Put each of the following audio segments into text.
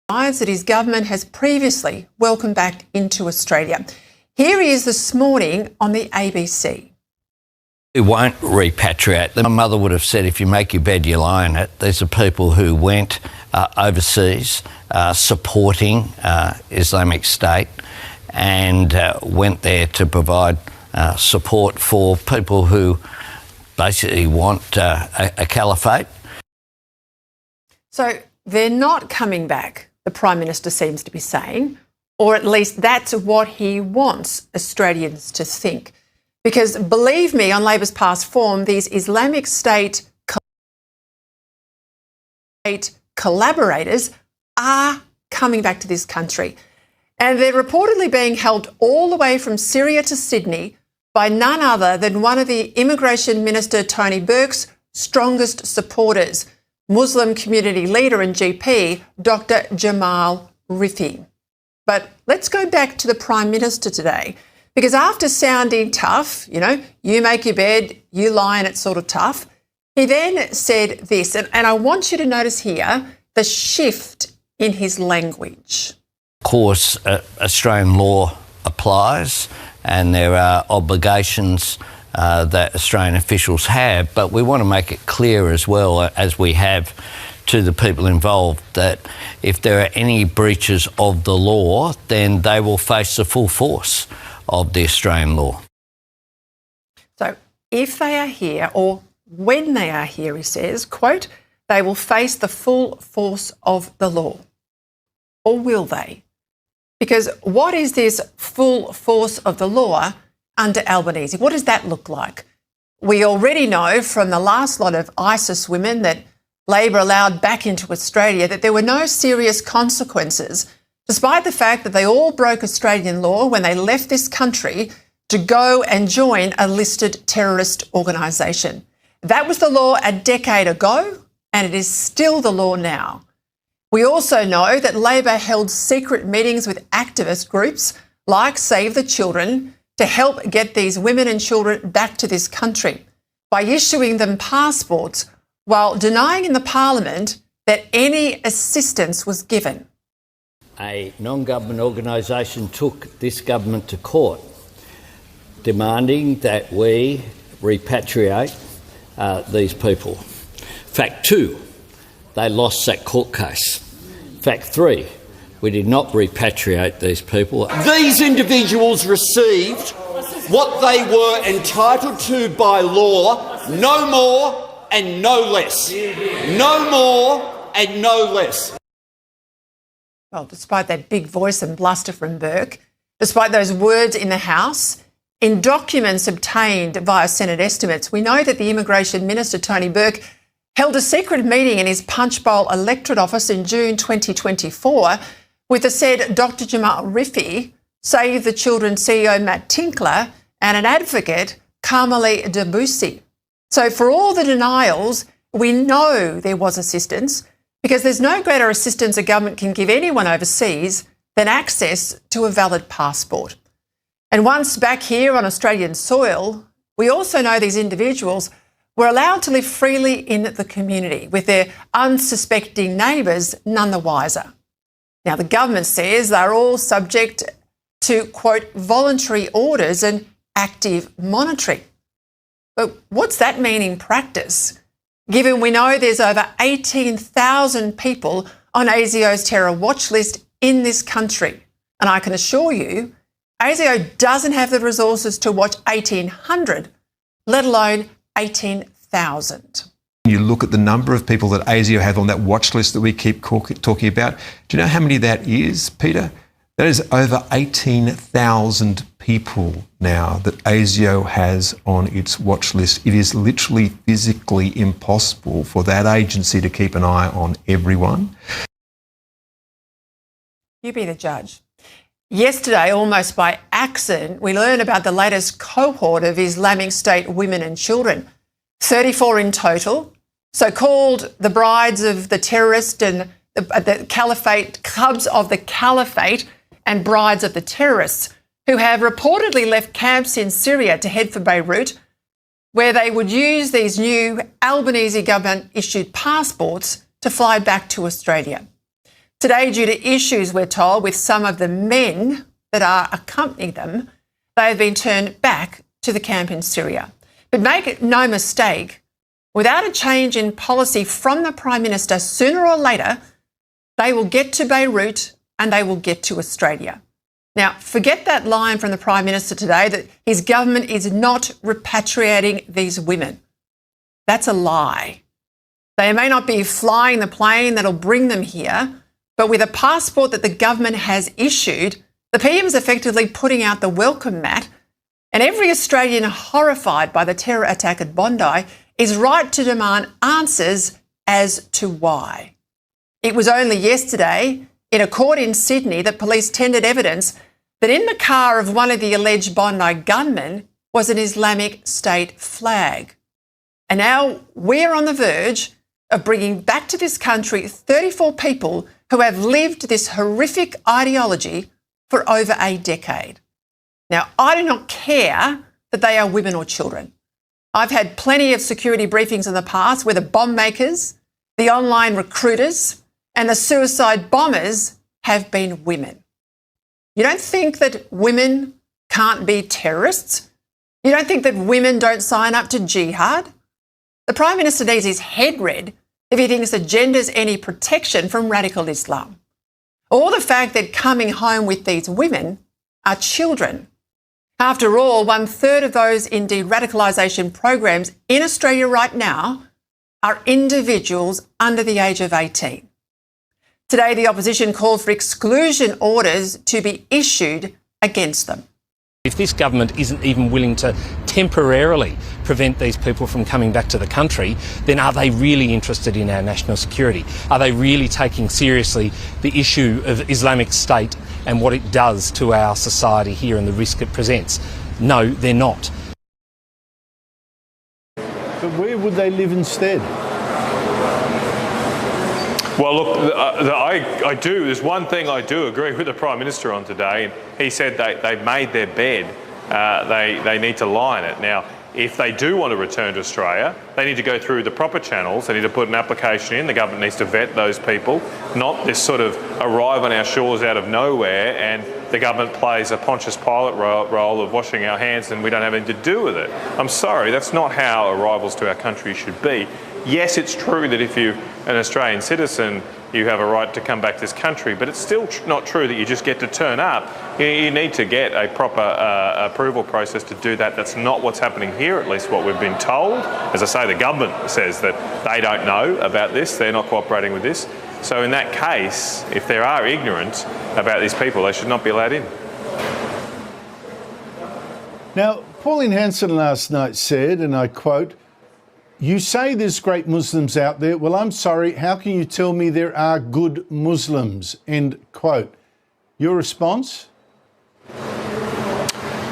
that his government has previously welcomed back into Australia. Here he is this morning on the ABC. We won't repatriate them. My mother would have said, if you make your bed, you lie in it. These are people who went overseas supporting Islamic State and went there to provide support for people who basically want a caliphate. So they're not coming back, the Prime Minister seems to be saying, or at least that's what he wants Australians to think. Because believe me, on Labor's past form, these Islamic State collaborators are coming back to this country. And they're reportedly being helped all the way from Syria to Sydney by none other than one of the Immigration Minister Tony Burke's strongest supporters, Muslim community leader and GP, Dr Jamal Rifi. But let's go back to the Prime Minister today, because after sounding tough, you make your bed, you lie in it sort of tough, he then said this, and I want you to notice here the shift in his language. Of course, Australian law applies and there are obligations that Australian officials have, but we want to make it clear as well, as we have to the people involved, that if there are any breaches of the law, then they will face the full force of the Australian law. So if they are here, or when they are here, he says, quote, they will face the full force of the law. Or will they? Because what is this full force of the law under Albanese? What does that look like? We already know from the last lot of ISIS women that Labor allowed back into Australia that there were no serious consequences, despite the fact that they all broke Australian law when they left this country to go and join a listed terrorist organisation. That was the law a decade ago, and it is still the law now. We also know that Labor held secret meetings with activist groups like Save the Children to help get these women and children back to this country by issuing them passports while denying in the Parliament that any assistance was given. A non-government organisation took this government to court, demanding that we repatriate these people. Fact 2, they lost that court case. Fact 3, we did not repatriate these people. These individuals received what they were entitled to by law, no more and no less. No more and no less. Well, despite that big voice and bluster from Burke, despite those words in the House, in documents obtained via Senate estimates, we know that the Immigration Minister Tony Burke held a secret meeting in his Punchbowl electorate office in June 2024 with the said Dr Jamal Rifi, Save the Children CEO Matt Tinkler and an advocate, Carmeli Debussy. So for all the denials, we know there was assistance, because there's no greater assistance a government can give anyone overseas than access to a valid passport. And once back here on Australian soil, we also know these individuals were allowed to live freely in the community, with their unsuspecting neighbours none the wiser. Now, the government says they're all subject to, quote, voluntary orders and active monitoring. But what's that mean in practice, given we know there's over 18,000 people on ASIO's terror watch list in this country? And I can assure you, ASIO doesn't have the resources to watch 1,800, let alone 18,000. You look at the number of people that ASIO have on that watch list that we keep talking about. Do you know how many that is, Peter? That is over 18,000 people now that ASIO has on its watch list. It is literally physically impossible for that agency to keep an eye on everyone. You be the judge. Yesterday, almost by accident, we learned about the latest cohort of Islamic State women and children, 34 in total, so-called the brides of the terrorist and the caliphate, cubs of the caliphate and brides of the terrorists, who have reportedly left camps in Syria to head for Beirut, where they would use these new Albanese government-issued passports to fly back to Australia. Today, due to issues, we're told, with some of the men that are accompanying them, they have been turned back to the camp in Syria. But make no mistake, without a change in policy from the Prime Minister, sooner or later, they will get to Beirut and they will get to Australia. Now, forget that line from the Prime Minister today that his government is not repatriating these women. That's a lie. They may not be flying the plane that'll bring them here, but with a passport that the government has issued, the PM's effectively putting out the welcome mat, and every Australian horrified by the terror attack at Bondi is right to demand answers as to why. It was only yesterday, in a court in Sydney, that police tendered evidence that in the car of one of the alleged Bondi gunmen was an Islamic State flag. And now we're on the verge of bringing back to this country 34 people who have lived this horrific ideology for over a decade. Now, I do not care that they are women or children. I've had plenty of security briefings in the past where the bomb makers, the online recruiters, and the suicide bombers have been women. You don't think that women can't be terrorists? You don't think that women don't sign up to jihad? The Prime Minister needs his head read if he thinks that gender's any protection from radical Islam. Or the fact that coming home with these women are children. After all, 1/3 of those in de-radicalisation programs in Australia right now are individuals under the age of 18. Today, the opposition called for exclusion orders to be issued against them. If this government isn't even willing to temporarily prevent these people from coming back to the country, then are they really interested in our national security? Are they really taking seriously the issue of Islamic State and what it does to our society here and the risk it presents? No, they're not. But where would they live instead? Well, look, I do. There's one thing I do agree with the Prime Minister on today, and he said they've made their bed. They need to lie in it. Now, if they do want to return to Australia, they need to go through the proper channels. They need to put an application in. The government needs to vet those people, not this sort of arrive on our shores out of nowhere and the government plays a Pontius Pilate role of washing our hands and we don't have anything to do with it. I'm sorry, that's not how arrivals to our country should be. Yes, it's true that if you're an Australian citizen, you have a right to come back to this country, but it's still not true that you just get to turn up. You need to get a proper approval process to do that. That's not what's happening here, at least what we've been told. As I say, the government says that they don't know about this, they're not cooperating with this. So in that case, if they are ignorant about these people, they should not be allowed in. Now, Pauline Hanson last night said, and I quote, "You say there's great Muslims out there. Well, I'm sorry, how can you tell me there are good Muslims?" End quote. Your response?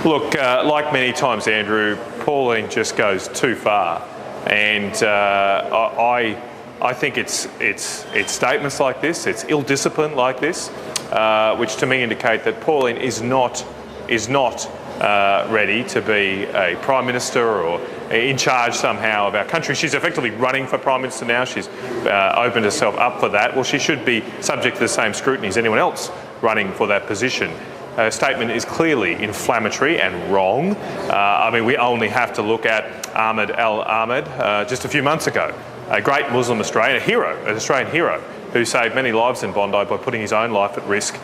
Look, like many times, Andrew, Pauline just goes too far. And I think it's statements like this, it's ill discipline like this, which to me indicate that Pauline is not ready to be a Prime Minister or in charge somehow of our country. She's effectively running for Prime Minister now. She's opened herself up for that. Well, she should be subject to the same scrutiny as anyone else running for that position. Her statement is clearly inflammatory and wrong. I mean, we only have to look at Ahmed al-Ahmed just a few months ago, a great Muslim Australian, a hero, an Australian hero, who saved many lives in Bondi by putting his own life at risk,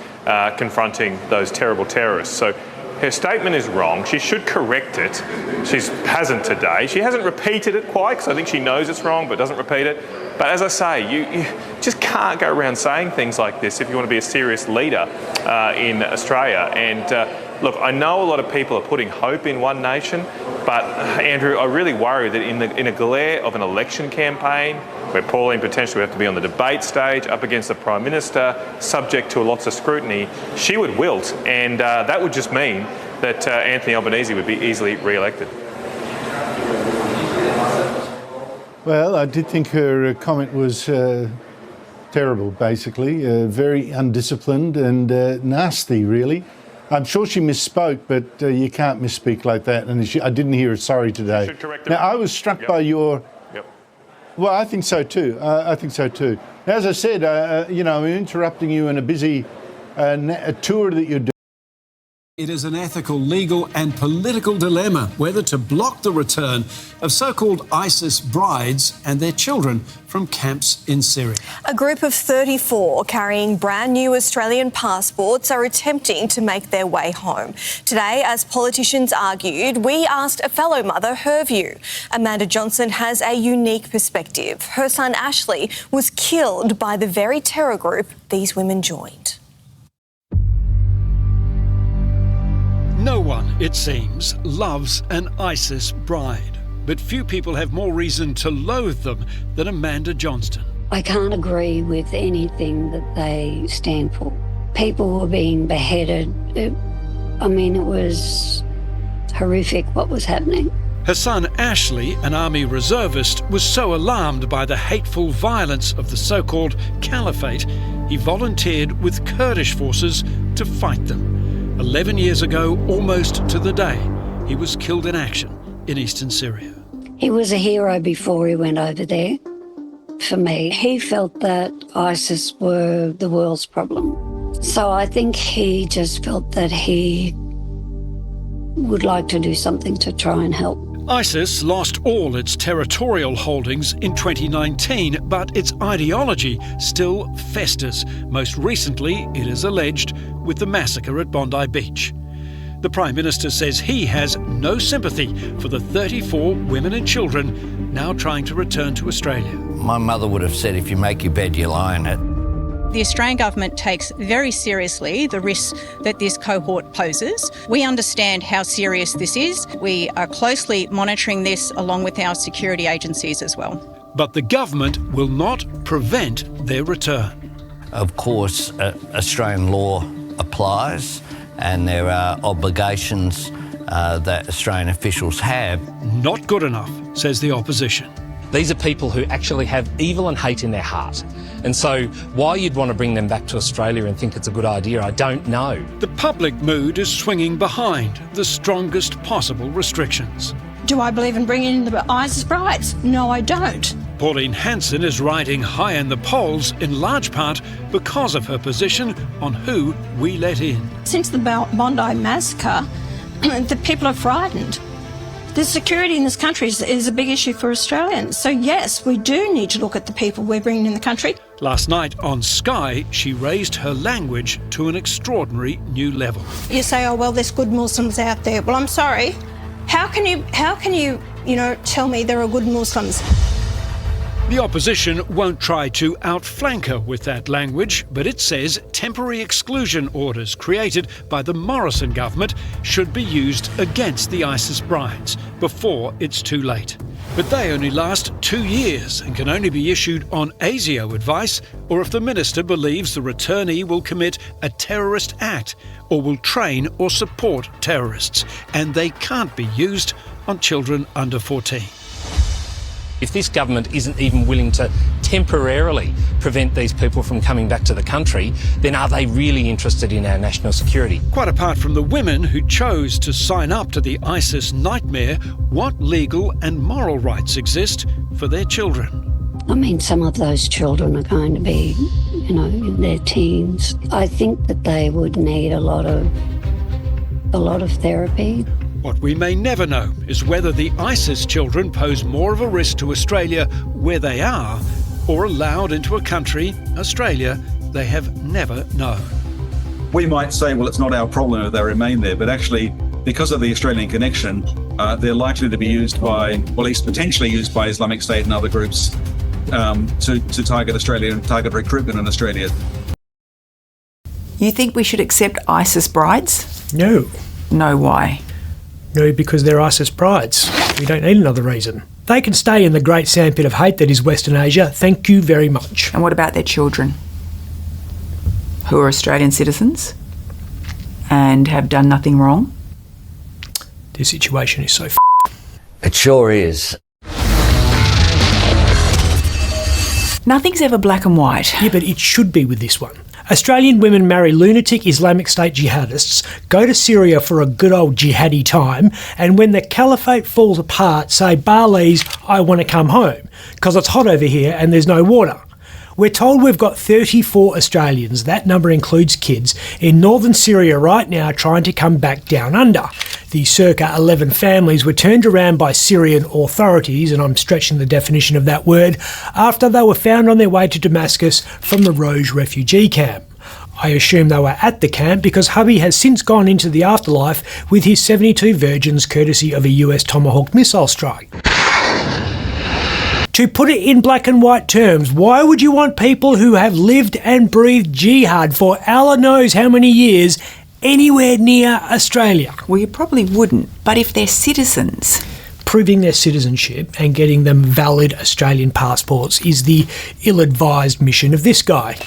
confronting those terrible terrorists. So her statement is wrong. She should correct it. She hasn't today. She hasn't repeated it quite, because I think she knows it's wrong, but doesn't repeat it. But as I say, you just can't go around saying things like this if you want to be a serious leader in Australia. And look, I know a lot of people are putting hope in One Nation, but Andrew, I really worry that in a glare of an election campaign, where Pauline potentially would have to be on the debate stage up against the Prime Minister, subject to lots of scrutiny, she would wilt, and that would just mean that Anthony Albanese would be easily re-elected. Well, I did think her comment was terrible, basically, very undisciplined and nasty, really. I'm sure she misspoke, but you can't misspeak like that. And I didn't hear her sorry today. Should correct it. Now, I was struck by your... Yep. Well, I think so too. I think so too. As I said, I'm interrupting you in a busy a tour that you're doing. It is an ethical, legal and political dilemma whether to block the return of so-called ISIS brides and their children from camps in Syria. A group of 34 carrying brand new Australian passports are attempting to make their way home. Today, as politicians argued, we asked a fellow mother her view. Amanda Johnson has a unique perspective. Her son Ashley was killed by the very terror group these women joined. No one, it seems, loves an ISIS bride, but few people have more reason to loathe them than Amanda Johnston. I can't agree with anything that they stand for. People were being beheaded. It was horrific what was happening. Her son Ashley, an army reservist, was so alarmed by the hateful violence of the so-called caliphate, he volunteered with Kurdish forces to fight them. 11 years ago, almost to the day, he was killed in action in eastern Syria. He was a hero before he went over there. For me, he felt that ISIS were the world's problem. So I think he just felt that he would like to do something to try and help. ISIS lost all its territorial holdings in 2019, but its ideology still festers. Most recently, it is alleged, with the massacre at Bondi Beach. The Prime Minister says he has no sympathy for the 34 women and children now trying to return to Australia. My mother would have said, if you make your bed, you lie in it. The Australian Government takes very seriously the risks that this cohort poses. We understand how serious this is. We are closely monitoring this along with our security agencies as well. But the government will not prevent their return. Of course, Australian law applies and there are obligations that Australian officials have. Not good enough, says the opposition. These are people who actually have evil and hate in their heart. And so why you'd want to bring them back to Australia and think it's a good idea, I don't know. The public mood is swinging behind the strongest possible restrictions. Do I believe in bringing in the ISIS brides? No, I don't. Pauline Hanson is riding high in the polls in large part because of her position on who we let in. Since the Bondi massacre, the people are frightened. The security in this country is a big issue for Australians. So yes, we do need to look at the people we're bringing in the country. Last night on Sky, she raised her language to an extraordinary new level. You say, oh, well, there's good Muslims out there. Well, I'm sorry. How can you tell me there are good Muslims? The opposition won't try to outflank her with that language, but it says temporary exclusion orders created by the Morrison government should be used against the ISIS brides before it's too late. But they only last 2 years and can only be issued on ASIO advice or if the minister believes the returnee will commit a terrorist act or will train or support terrorists, and they can't be used on children under 14. If this government isn't even willing to temporarily prevent these people from coming back to the country, then are they really interested in our national security? Quite apart from the women who chose to sign up to the ISIS nightmare, what legal and moral rights exist for their children? Some of those children are going to be, in their teens. I think that they would need a lot of therapy. What we may never know is whether the ISIS children pose more of a risk to Australia where they are or allowed into a country, Australia, they have never known. We might say, well, it's not our problem if they remain there, but actually, because of the Australian connection, they're likely to be used by, or at least potentially used by Islamic State and other groups to target Australia and target recruitment in Australia. You think we should accept ISIS brides? No. No, why? No, because they're ISIS brides. We don't need another reason. They can stay in the great sandpit of hate that is Western Asia. Thank you very much. And what about their children? Who are Australian citizens and have done nothing wrong? This situation is so It sure is. Nothing's ever black and white. Yeah, but it should be with this one. Australian women marry lunatic Islamic State jihadists, go to Syria for a good old jihadi time, and when the caliphate falls apart, say, Barleys, I want to come home, because it's hot over here and there's no water. We're told we've got 34 Australians, that number includes kids, in northern Syria right now trying to come back down under. The circa 11 families were turned around by Syrian authorities, and I'm stretching the definition of that word, after they were found on their way to Damascus from the Roj refugee camp. I assume they were at the camp because hubby has since gone into the afterlife with his 72 virgins courtesy of a US Tomahawk missile strike. To put it in black and white terms, why would you want people who have lived and breathed jihad for Allah knows how many years anywhere near Australia? Well, you probably wouldn't, but if they're citizens... Proving their citizenship and getting them valid Australian passports is the ill-advised mission of this guy.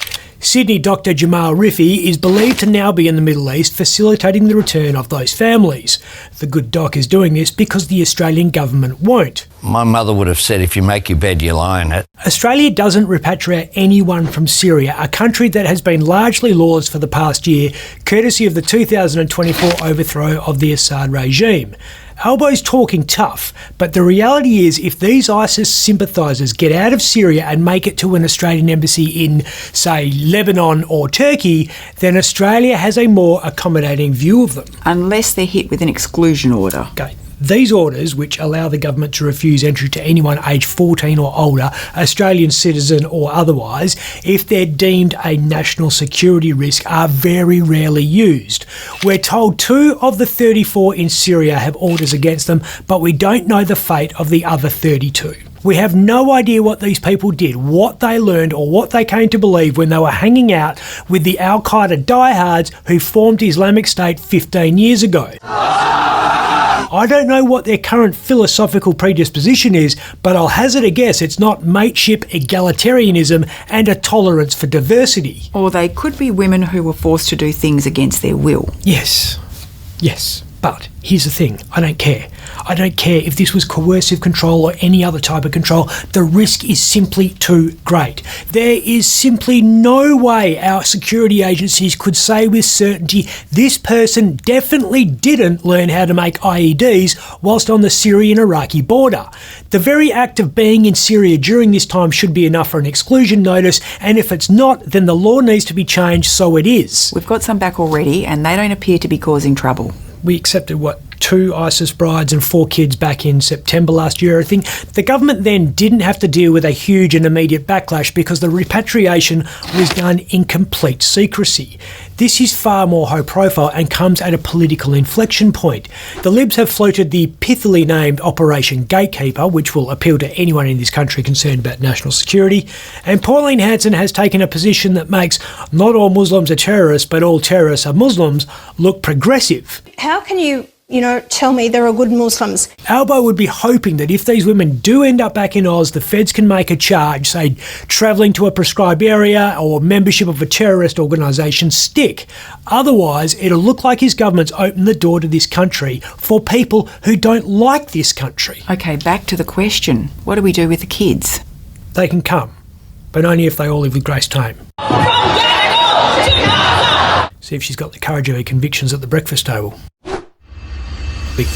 Sydney Dr Jamal Rifi is believed to now be in the Middle East facilitating the return of those families. The good doc is doing this because the Australian government won't. My mother would have said, if you make your bed, you lie in it. Australia doesn't repatriate anyone from Syria, a country that has been largely lawless for the past year, courtesy of the 2024 overthrow of the Assad regime. Albo's talking tough, but the reality is if these ISIS sympathisers get out of Syria and make it to an Australian embassy in, say, Lebanon or Turkey, then Australia has a more accommodating view of them. Unless they're hit with an exclusion order. Okay. These orders, which allow the government to refuse entry to anyone aged 14 or older, Australian citizen or otherwise, if they're deemed a national security risk, are very rarely used. We're told 2 of the 34 in Syria have orders against them, but we don't know the fate of the other 32. We have no idea what these people did, what they learned or what they came to believe when they were hanging out with the Al-Qaeda diehards who formed Islamic State 15 years ago. I don't know what their current philosophical predisposition is, but I'll hazard a guess it's not mateship, egalitarianism and a tolerance for diversity. Or they could be women who were forced to do things against their will. Yes. But here's the thing, I don't care. I don't care if this was coercive control or any other type of control. The risk is simply too great. There is simply no way our security agencies could say with certainty this person definitely didn't learn how to make IEDs whilst on the Syrian-Iraqi border. The very act of being in Syria during this time should be enough for an exclusion notice, and if it's not, then the law needs to be changed so it is. We've got some back already, and they don't appear to be causing trouble. We accepted, 2 ISIS brides and 4 kids back in September last year, I think. The government then didn't have to deal with a huge and immediate backlash because the repatriation was done in complete secrecy. This is far more high profile and comes at a political inflection point. The Libs have floated the pithily named Operation Gatekeeper, which will appeal to anyone in this country concerned about national security, and Pauline Hanson has taken a position that makes not all Muslims are terrorists, but all terrorists are Muslims, look progressive. How can you tell me there are good Muslims? Albo would be hoping that if these women do end up back in Oz, the feds can make a charge, say travelling to a prescribed area or membership of a terrorist organisation stick. Otherwise, it'll look like his government's opened the door to this country for people who don't like this country. Okay, back to the question. What do we do with the kids? They can come, but only if they all live with Grace Tame. See if she's got the courage of her convictions at the breakfast table. Big.